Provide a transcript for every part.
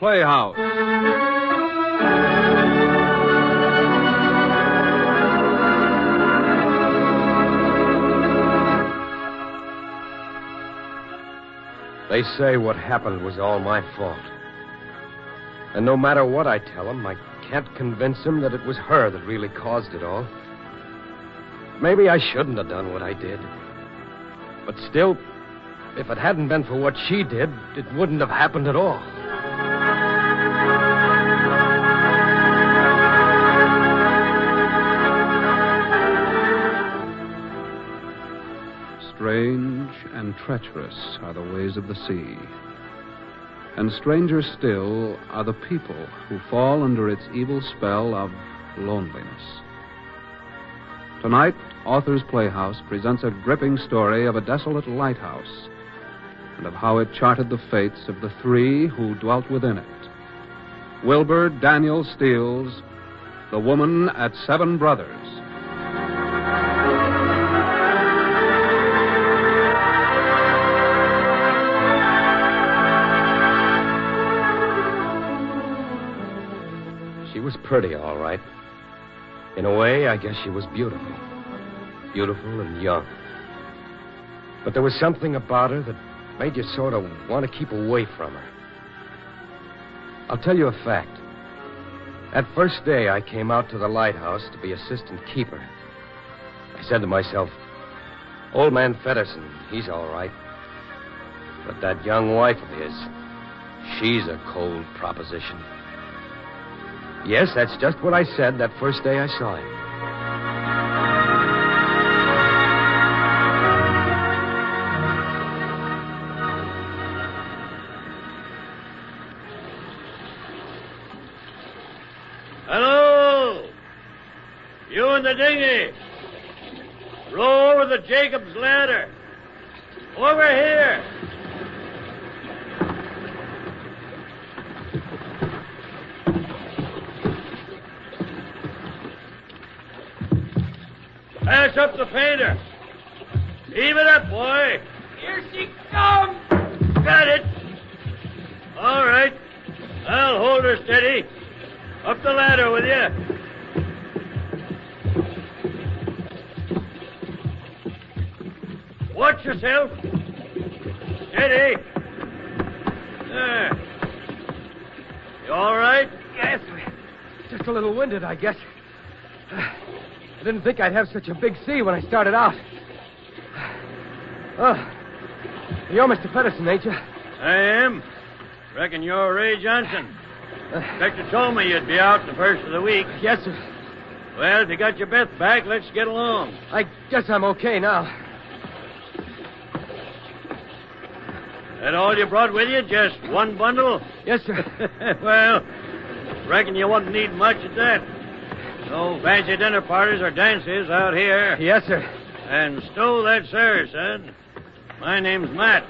Playhouse. They say what happened was all my fault. And no matter what I tell them, I can't convince them that it was her that really caused it all. Maybe I shouldn't have done what I did. But still, if it hadn't been for what she did, it wouldn't have happened at all. Strange and treacherous are the ways of the sea. And stranger still are the people who fall under its evil spell of loneliness. Tonight, Author's Playhouse presents a gripping story of a desolate lighthouse and of how it charted the fates of the three who dwelt within it. Wilbur Daniel Steele's The Woman at Seven Brothers. She was pretty, all right. In a way, I guess she was beautiful. Beautiful and young. But there was something about her that made you sort of want to keep away from her. I'll tell you a fact. That first day I came out to the lighthouse to be assistant keeper, I said to myself, Old Man Feddersen, he's all right. But that young wife of his, she's a cold proposition. Yes, that's just what I said that first day I saw him. Hello! You in the dinghy. Row over the Jacob's ladder. Over here. Pass up the fader. Heave it up, boy. Here she comes. Got it. All right. I'll hold her steady. Up the ladder with you. Watch yourself. Steady. There. You all right? Yes, just a little winded, I guess. I didn't think I'd have such a big sea when I started out. Oh, you're Mr. Feddersen, ain't you? I am. Reckon you're Ray Johnson. Inspector told me you'd be out the first of the week. Yes, sir. Well, if you got your breath back, let's get along. I guess I'm okay now. That all you brought with you? Just one bundle? Yes, sir. Well, reckon you won't need much at that. No fancy dinner parties or dances out here. Yes, sir. And stow that, sir, son. My name's Matt.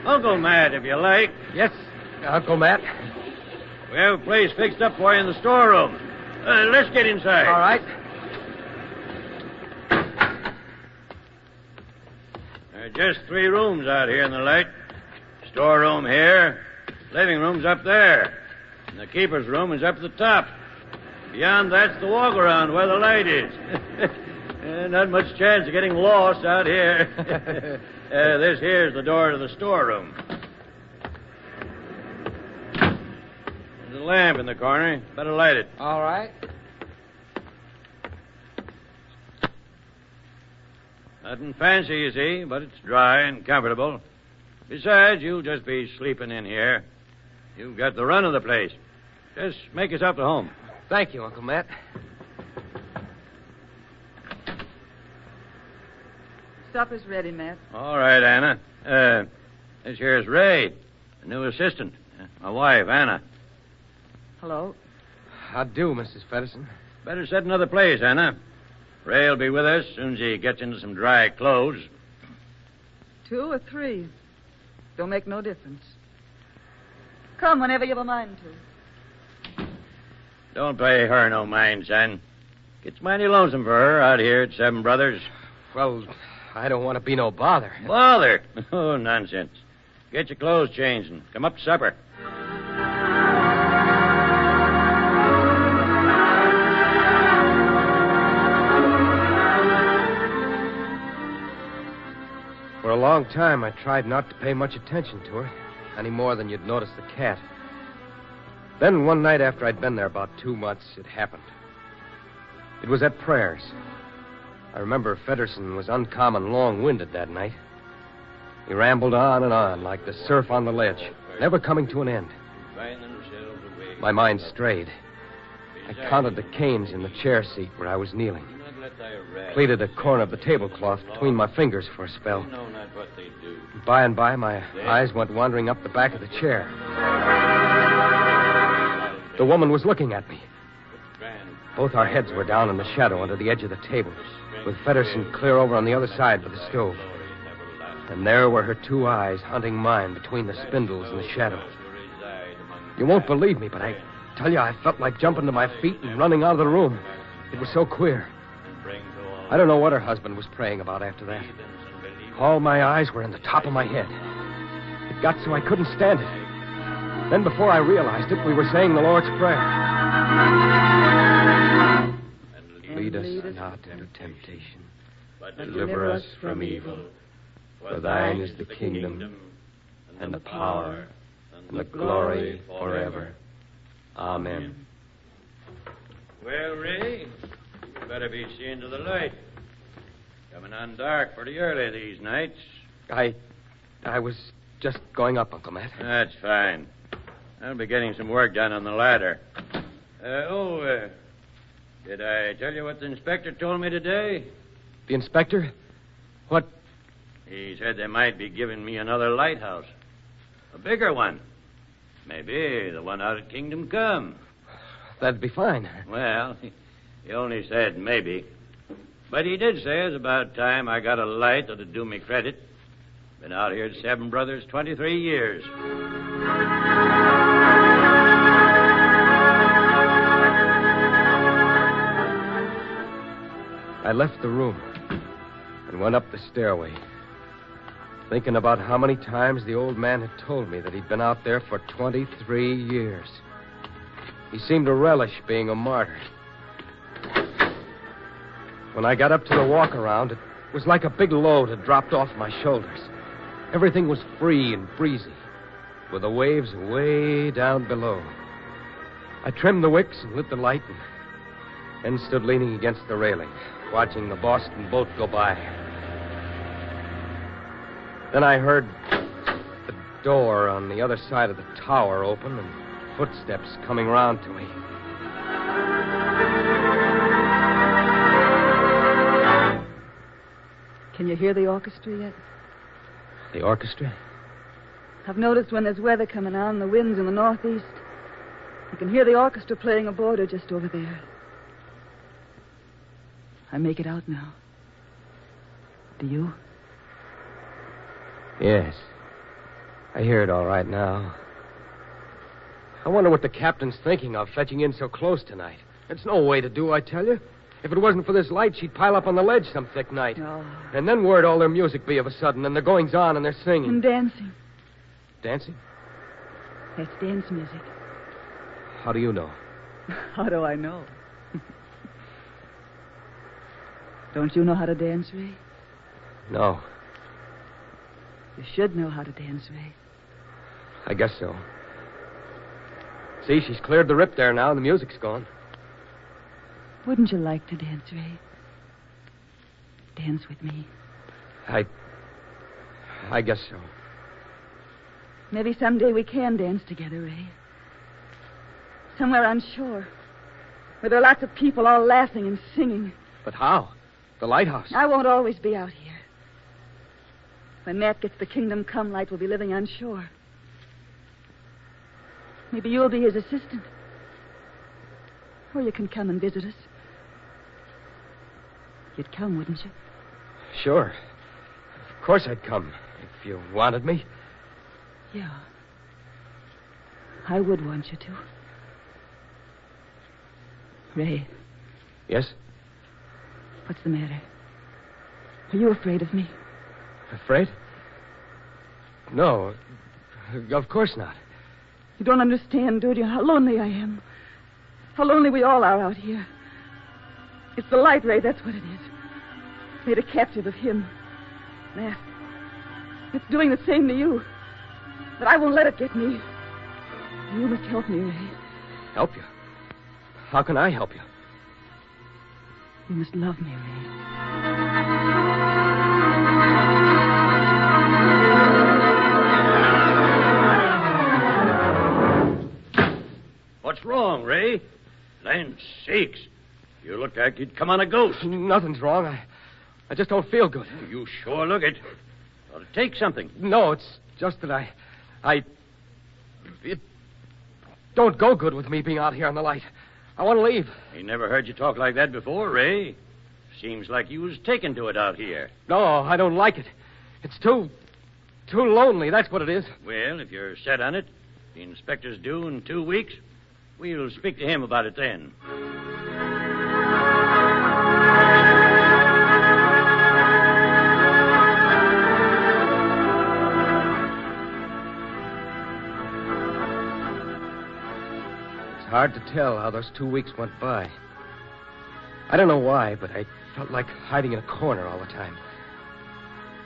Uncle Matt, if you like. Yes, Uncle Matt. We have a place fixed up for you in the storeroom. Let's get inside. All right. There are just 3 rooms out here in the light. Storeroom here. Living room's up there. And the keeper's room is up at the top. Beyond that's the walk-around where the light is. Not much chance of getting lost out here. This here's the door to the storeroom. There's a lamp in the corner. Better light it. All right. Nothing fancy, you see, but it's dry and comfortable. Besides, you'll just be sleeping in here. You've got the run of the place. Just make yourself at home. Thank you, Uncle Matt. Supper's ready, Matt. All right, Anna. This here's Ray, the new assistant. My wife, Anna. Hello. How do, Mrs. Feddersen? Better set another place, Anna. Ray'll be with us as soon as he gets into some dry clothes. 2 or 3. Don't make no difference. Come whenever you've a mind to. Don't pay her no mind, son. Gets mighty lonesome for her out here at Seven Brothers. Well, I don't want to be no bother. Bother? Oh, nonsense. Get your clothes changed and come up to supper. long time, I tried not to pay much attention to her, any more than you'd notice the cat. Then one night after I'd been there about 2 months, it happened. It was at prayers. I remember Fedderson was uncommon long-winded that night. He rambled on and on like the surf on the ledge, never coming to an end. My mind strayed. I counted the canes in the chair seat where I was kneeling. Pleated a corner of the tablecloth between my fingers for a spell. By and by, my eyes went wandering up the back of the chair. The woman was looking at me. Both our heads were down in the shadow under the edge of the table, with Fedderson clear over on the other side of the stove. And there were her 2 eyes hunting mine between the spindles in the shadow. You won't believe me, but I tell you, I felt like jumping to my feet and running out of the room. It was so queer. I don't know what her husband was praying about after that. All my eyes were in the top of my head. It got so I couldn't stand it. Then before I realized it, we were saying the Lord's Prayer. Lead us not into temptation, but deliver us from evil. For thine is the kingdom, and the power, and the glory forever. Amen. Well, Ray, you better be seeing to the light. Coming on dark pretty early these nights. I was just going up, Uncle Matt. That's fine. I'll be getting some work done on the ladder. Did I tell you what the inspector told me today? The inspector? What? He said they might be giving me another lighthouse. A bigger one. Maybe the one out at Kingdom Come. That'd be fine. Well, he only said maybe. But he did say it's about time I got a light that'd do me credit. Been out here at Seven Brothers 23 years. I left the room and went up the stairway, thinking about how many times the old man had told me that he'd been out there for 23 years. He seemed to relish being a martyr. When I got up to the walk-around, it was like a big load had dropped off my shoulders. Everything was free and breezy, with the waves way down below. I trimmed the wicks and lit the light and then stood leaning against the railing, watching the Boston boat go by. Then I heard the door on the other side of the tower open and footsteps coming round to me. Can you hear the orchestra yet? The orchestra? I've noticed when there's weather coming on, the wind's in the northeast, you can hear the orchestra playing a border just over there. I make it out now. Do you? Yes. I hear it all right now. I wonder what the captain's thinking of, fetching in so close tonight. It's no way to do, I tell you. If it wasn't for this light, she'd pile up on the ledge some thick night. Oh. And then where'd all their music be of a sudden, and their goings-on and their singing? And dancing. Dancing? That's dance music. How do you know? How do I know? Don't you know how to dance, Ray? No. You should know how to dance, Ray. I guess so. See, she's cleared the rip there now, and the music's gone. Wouldn't you like to dance, Ray? Dance with me. I guess so. Maybe someday we can dance together, Ray. Somewhere on shore, where there are lots of people all laughing and singing. But how? The lighthouse. I won't always be out here. When Matt gets the Kingdom Come light, we'll be living on shore. Maybe you'll be his assistant. Or you can come and visit us. You'd come, wouldn't you? Sure. Of course I'd come, if you wanted me. Yeah. I would want you to. Ray. Yes? What's the matter? Are you afraid of me? Afraid? No. Of course not. You don't understand, do you, how lonely I am? How lonely we all are out here. It's the light, Ray, that's what it is. Made a captive of him. Matt. It's doing the same to you. But I won't let it get me. You must help me, Ray. Help you? How can I help you? You must love me, Ray. What's wrong, Ray? Land sakes. You look like you'd come on a ghost. Nothing's wrong. I just don't feel good. You sure look it. Ought to take something. No, it's just that it don't go good with me being out here on the light. I want to leave. He never heard you talk like that before, Ray. Seems like you was taken to it out here. No, I don't like it. It's too lonely, that's what it is. Well, if you're set on it, the inspector's due in 2 weeks. We'll speak to him about it then. It's hard to tell how those 2 weeks went by. I don't know why, but I felt like hiding in a corner all the time.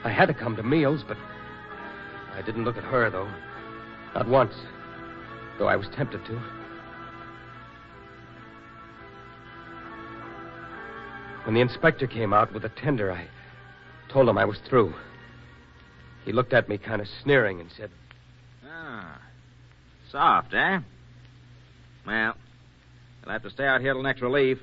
I had to come to meals, but I didn't look at her, though. Not once, though I was tempted to. When the inspector came out with the tender, I told him I was through. He looked at me kind of sneering and said, Ah, soft, eh? Well, you'll have to stay out here till next relief.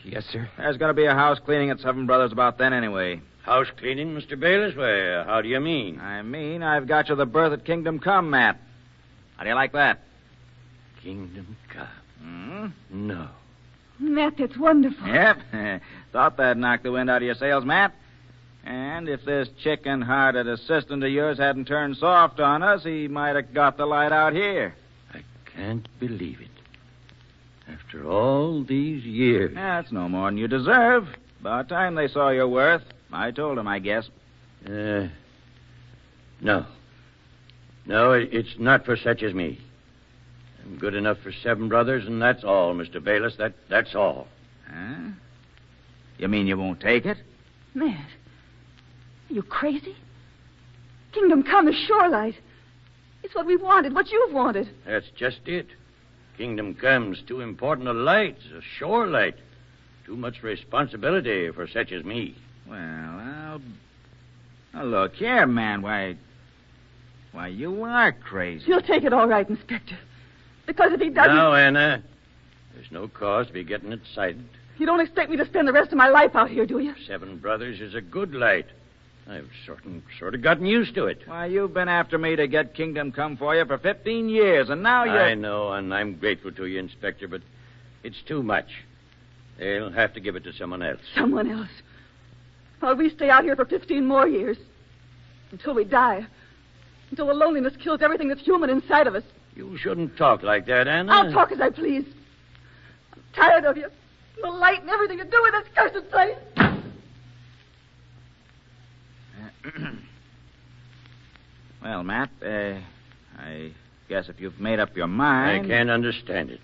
Yes, sir. There's going to be a house cleaning at Seven Brothers about then anyway. House cleaning, Mr. Bayless? Why, how do you mean? I mean, I've got you the berth at Kingdom Come, Matt. How do you like that? Kingdom Come. Hmm? No. Matt, that's wonderful. Yep. Thought that'd knock the wind out of your sails, Matt. And if this chicken-hearted assistant of yours hadn't turned soft on us, he might have got the light out here. I can't believe it. After all these years. That's no more than you deserve. About time they saw your worth. I told them, I guess. No. No, it's not for such as me. I'm good enough for Seven Brothers, and that's all, Mr. Bayless. That's all. Huh? You mean you won't take it? Matt, are you crazy? Kingdom Come is Shorelight. It's what we wanted, what you've wanted. That's just it. Kingdom Come's too important a light, a shore light. Too much responsibility for such as me. Well, now look here, man. Why, you are crazy. You'll take it all right, Inspector. Because if he doesn't... Now, Anna, there's no cause to be getting excited. You don't expect me to spend the rest of my life out here, do you? Seven Brothers is a good light. I've sort of gotten used to it. Why, you've been after me to get Kingdom Come for you for 15 years, and now you're... I know, and I'm grateful to you, Inspector, but it's too much. They'll have to give it to someone else. Someone else? While we stay out here for 15 more years. Until we die. Until the loneliness kills everything that's human inside of us. You shouldn't talk like that, Anna. I'll talk as I please. I'm tired of you. The light and everything to do with this cursed place. Well, Matt, I guess if you've made up your mind... I can't understand it.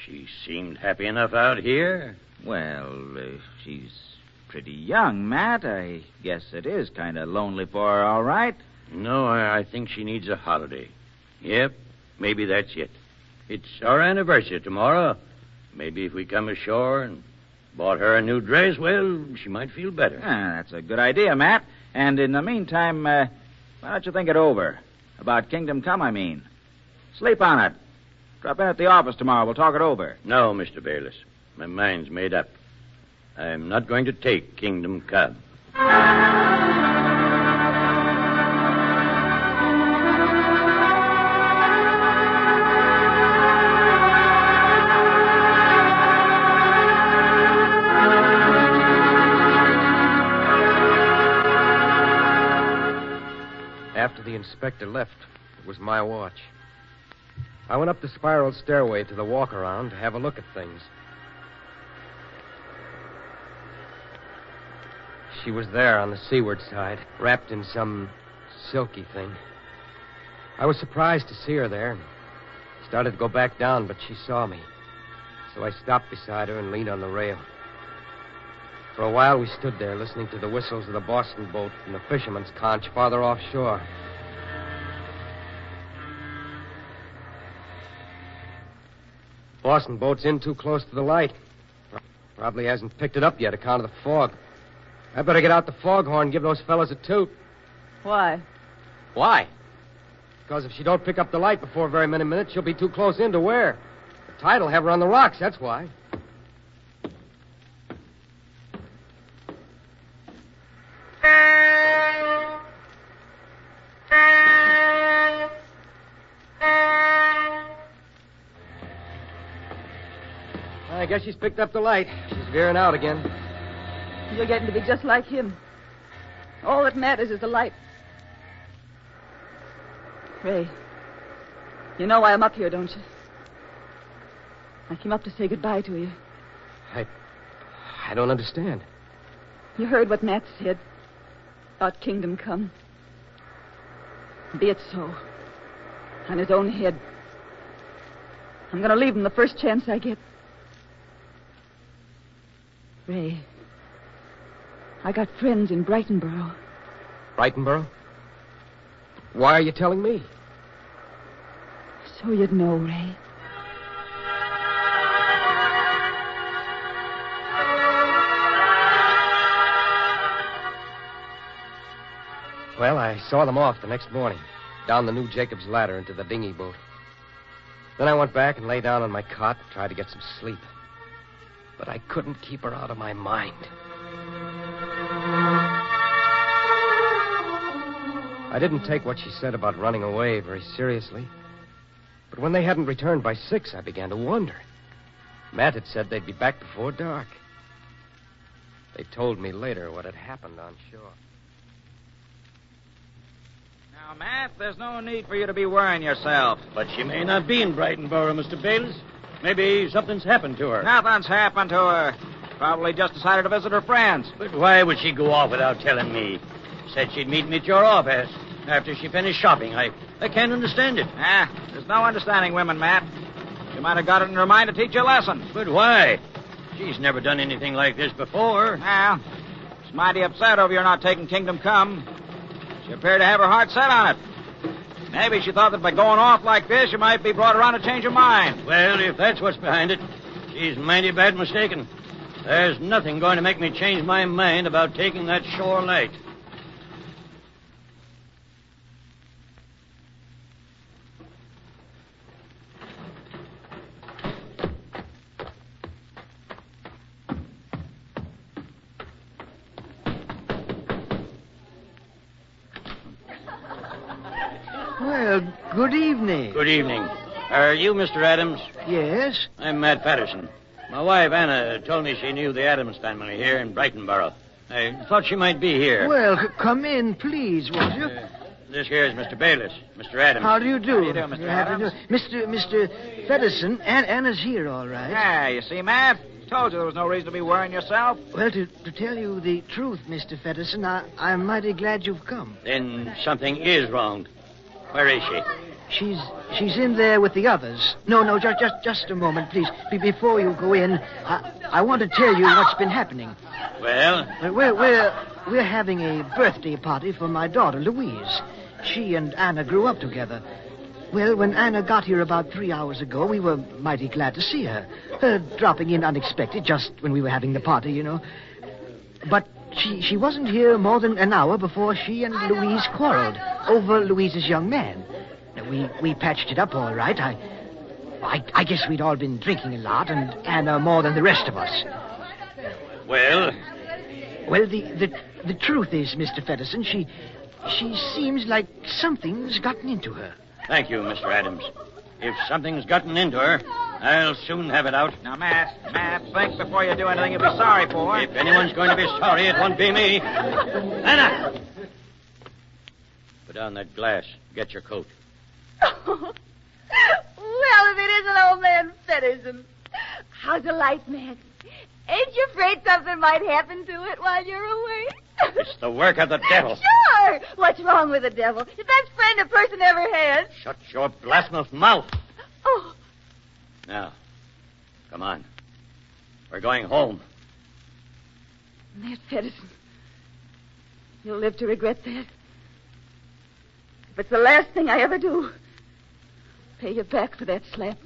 She seemed happy enough out here. Well, she's pretty young, Matt. I guess it is kind of lonely for her, all right. No, I think she needs a holiday. Yep, maybe that's it. It's our anniversary tomorrow. Maybe if we come ashore and bought her a new dress, well, she might feel better. That's a good idea, Matt. And in the meantime, why don't you think it over? About Kingdom Come, I mean. Sleep on it. Drop in at the office tomorrow. We'll talk it over. No, Mr. Bayless. My mind's made up. I'm not going to take Kingdom Come. After the inspector left, it was my watch. I went up the spiral stairway to the walk-around to have a look at things. She was there on the seaward side, wrapped in some silky thing. I was surprised to see her there and started to go back down, but she saw me. So I stopped beside her and leaned on the rail. For a while, we stood there listening to the whistles of the Boston boat and the fisherman's conch farther offshore. Boston boat's in too close to the light. Probably hasn't picked it up yet, account of the fog. I better get out the foghorn and give those fellas a toot. Why? Why? Because if she don't pick up the light before very many minutes, she'll be too close in to wear. The tide will have her on the rocks, that's why. I guess she's picked up the light. She's veering out again. You're getting to be just like him. All that matters is the light. Ray, you know why I'm up here, don't you? I came up to say goodbye to you. I don't understand. You heard what Matt said about Kingdom Come. Be it so. On his own head. I'm going to leave him the first chance I get. Ray, I got friends in Brightonboro. Brightonboro? Why are you telling me? So you'd know, Ray. Well, I saw them off the next morning, down the new Jacob's Ladder into the dinghy boat. Then I went back and lay down on my cot and tried to get some sleep. But I couldn't keep her out of my mind. I didn't take what she said about running away very seriously. But when they hadn't returned by 6, I began to wonder. Matt had said they'd be back before dark. They told me later what had happened on shore. Now, Matt, there's no need for you to be worrying yourself. But she may not be in Brightonboro, Mr. Bayless. Maybe something's happened to her. Nothing's happened to her. Probably just decided to visit her friends. But why would she go off without telling me? Said she'd meet me at your office after she finished shopping. I can't understand it. There's no understanding women, Matt. She might have got it in her mind to teach you a lesson. But why? She's never done anything like this before. Well, she's mighty upset over your not taking Kingdom Come. She appeared to have her heart set on it. Maybe she thought that by going off like this, you might be brought around to change her mind. Well, if that's what's behind it, she's mighty bad mistaken. There's nothing going to make me change my mind about taking that shore light. Well, good evening. Good evening. Are you Mr. Adams? Yes? I'm Matt Patterson. My wife, Anna, told me she knew the Adams family here in Brightonboro. I thought she might be here. Well, come in, please, won't you? This here is Mr. Bayless, Mr. Adams. How do you do? How do you do, Mr. Adams? Mr. Fedderson, Anna's here, all right. Yeah, you see, Matt? Told you there was no reason to be worrying yourself. Well, to tell you the truth, Mr. Fedderson, I'm mighty glad you've come. Then something is wrong. Where is she? She's in there with the others. No, just a moment, please. Before you go in, I want to tell you what's been happening. Well? We're having a birthday party for my daughter, Louise. She and Anna grew up together. Well, when Anna got here about 3 hours ago, we were mighty glad to see her. Her dropping in unexpected just when we were having the party, you know. But she wasn't here more than an hour before she and Louise quarreled over Louise's young man. Now, we patched it up all right. I guess we'd all been drinking a lot, and Anna more than the rest of us. Well? Well, the truth is, Mr. Fedderson, she seems like something's gotten into her. Thank you, Mr. Adams. If something's gotten into her, I'll soon have it out. Now, Matt, think before you do anything you'll be sorry for. If anyone's going to be sorry, it won't be me. Anna! Put down that glass. Get your coat. Well, if it isn't old man Fedderson. How's the light, Matt? Ain't you afraid something might happen to it while you're away? It's the work of the devil. Sure! What's wrong with the devil? It's the best friend a person ever had. Shut your blasphemous mouth. Oh. Now, come on. We're going home. Ned Pedersen. You'll live to regret that. If it's the last thing I ever do, pay you back for that slap.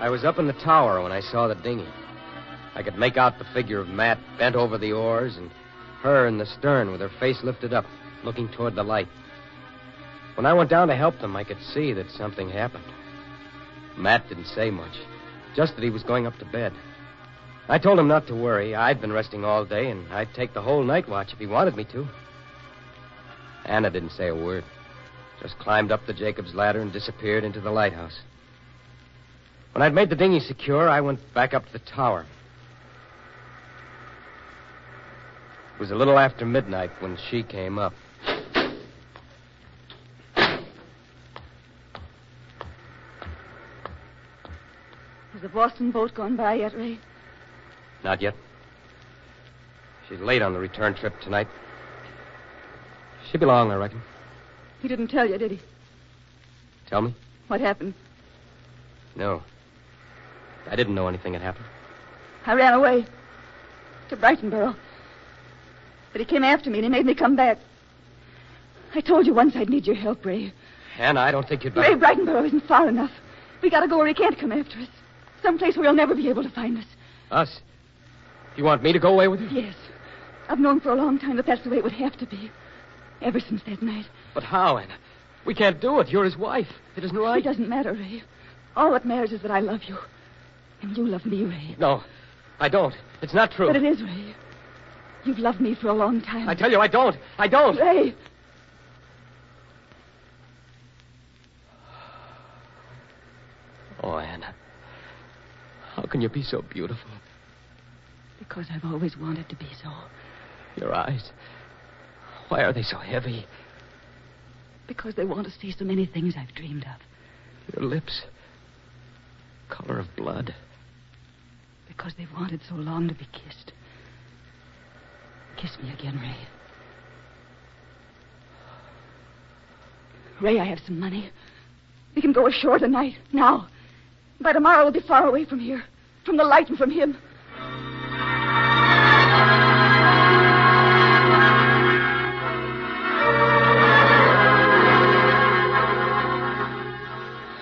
I was up in the tower when I saw the dinghy. I could make out the figure of Matt bent over the oars and her in the stern with her face lifted up, looking toward the light. When I went down to help them, I could see that something happened. Matt didn't say much, just that he was going up to bed. I told him not to worry. I'd been resting all day, and I'd take the whole night watch if he wanted me to. Anna didn't say a word, just climbed up the Jacob's ladder and disappeared into the lighthouse. When I'd made the dinghy secure, I went back up to the tower. It was a little after midnight when she came up. Has the Boston boat gone by yet, Ray? Not yet. She's late on the return trip tonight. She'll be long, I reckon. He didn't tell you, did he? Tell me? What happened? No. I didn't know anything had happened. I ran away to Brightonboro. But he came after me and he made me come back. I told you once I'd need your help, Ray. Anna, I don't think you'd better... Ray, Brightonboro isn't far enough. We gotta go where he can't come after us. Someplace where he'll never be able to find us. Us? You want me to go away with you? Yes. I've known for a long time that that's the way it would have to be. Ever since that night. But how, Anna? We can't do it. You're his wife. It isn't right. It doesn't matter, Ray. All that matters is that I love you. And you love me, Ray. No, I don't. It's not true. But it is, Ray. You've loved me for a long time. I tell you, I don't. I don't. Ray. Oh, Anna. How can you be so beautiful? Because I've always wanted to be so. Your eyes. Why are they so heavy? Because they want to see so many things I've dreamed of. Your lips. Color of blood. Because they've wanted so long to be kissed. Kiss me again, Ray. Ray, I have some money. We can go ashore tonight, now. By tomorrow, we'll be far away from here. From the light and from him.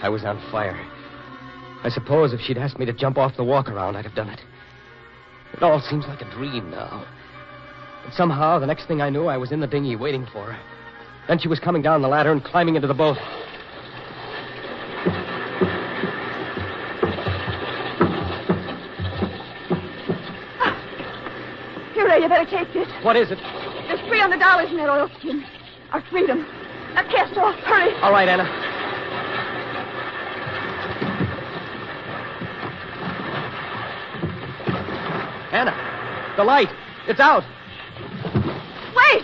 I was on fire. I suppose if she'd asked me to jump off the walk-around, I'd have done it. It all seems like a dream now. But somehow, the next thing I knew, I was in the dinghy waiting for her. Then she was coming down the ladder and climbing into the boat. Here, Ray, you better take this. What is it? There's $300 in that oilskin. Our freedom. Now cast off. Hurry. All right, Anna. Anna, the light. It's out. Wait!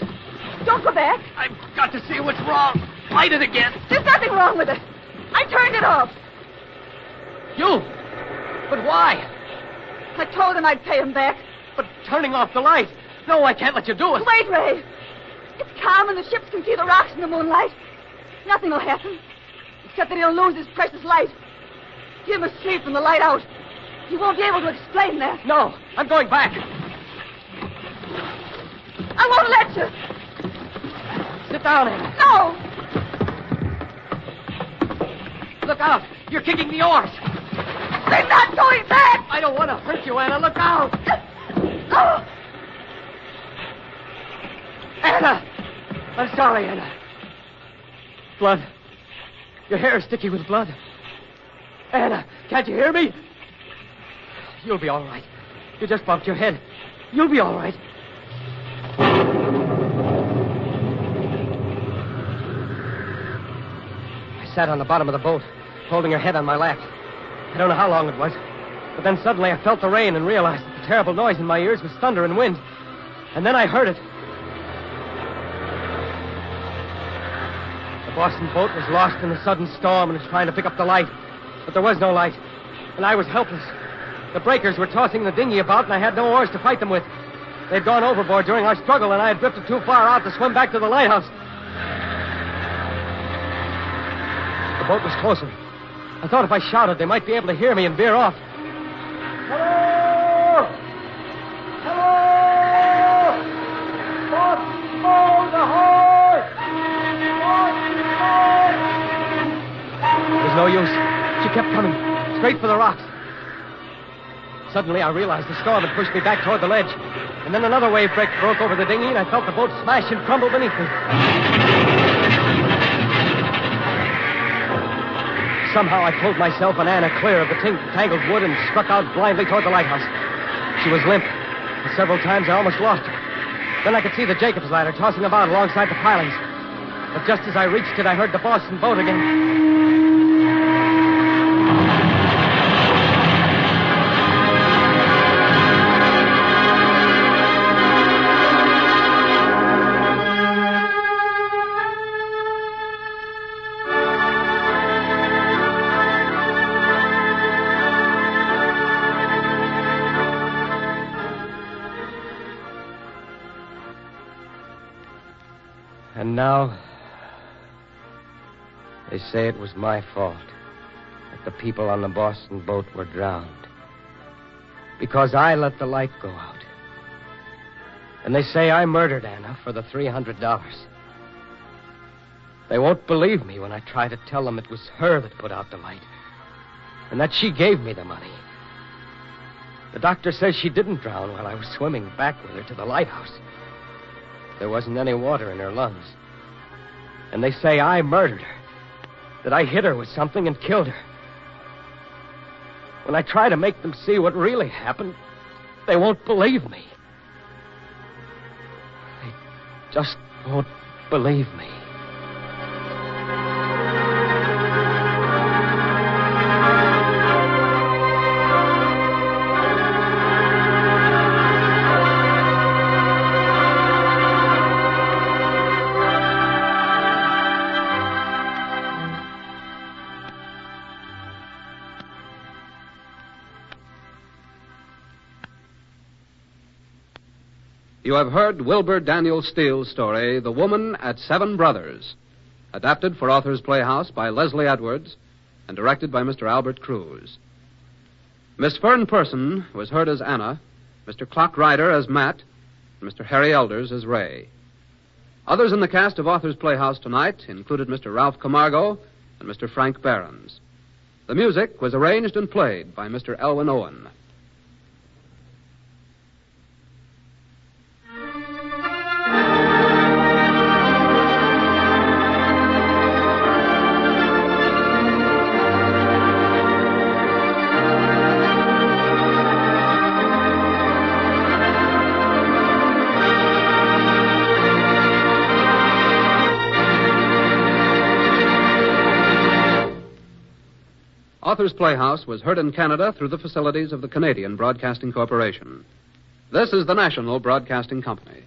Don't go back. I've got to see what's wrong. Light it again. There's nothing wrong with it. I turned it off. You? But why? I told him I'd pay him back. But turning off the light. No, I can't let you do it. Wait, Ray. It's calm and the ships can see the rocks in the moonlight. Nothing will happen. Except that he'll lose his precious light. He must sleep and the light out. He won't be able to explain that. No, I'm going back. I won't let you. Sit down, Anna. No. Look out. You're kicking the oars. They're not going back. I don't want to hurt you, Anna. Look out. Oh. Anna! I'm sorry, Anna. Blood. Your hair is sticky with blood. Anna, can't you hear me? You'll be all right. You just bumped your head. You'll be all right. I sat on the bottom of the boat, holding her head on my lap. I don't know how long it was, but then suddenly I felt the rain and realized that the terrible noise in my ears was thunder and wind. And then I heard it. The Boston boat was lost in a sudden storm and was trying to pick up the light. But there was no light, and I was helpless. The breakers were tossing the dinghy about, and I had no oars to fight them with. They'd gone overboard during our struggle, and I had drifted too far out to swim back to the lighthouse. The boat was closer. I thought if I shouted, they might be able to hear me and veer off. Hello! Hello! Boston boat, ahoy! Boston boat! It was no use. She kept coming, straight for the rocks. Suddenly, I realized the storm had pushed me back toward the ledge. And then another wave break broke over the dinghy, and I felt the boat smash and crumble beneath me. Somehow I pulled myself and Anna clear of the tangled wood and struck out blindly toward the lighthouse. She was limp, and several times I almost lost her. Then I could see the Jacob's ladder tossing about alongside the pilings. But just as I reached it, I heard the Boston boat again. And now, they say it was my fault that the people on the Boston boat were drowned. Because I let the light go out. And they say I murdered Anna for the $300. They won't believe me when I try to tell them it was her that put out the light. And that she gave me the money. The doctor says she didn't drown while I was swimming back with her to the lighthouse. There wasn't any water in her lungs. And they say I murdered her. That I hit her with something and killed her. When I try to make them see what really happened, they won't believe me. They just won't believe me. You have heard Wilbur Daniel Steele's story, The Woman at Seven Brothers, adapted for Authors Playhouse by Leslie Edwards and directed by Mr. Albert Cruz. Miss Fern Person was heard as Anna, Mr. Clock Ryder as Matt, and Mr. Harry Elders as Ray. Others in the cast of Authors Playhouse tonight included Mr. Ralph Camargo and Mr. Frank Behrens. The music was arranged and played by Mr. Elwin Owen. Authors Playhouse was heard in Canada through the facilities of the Canadian Broadcasting Corporation. This is the National Broadcasting Company.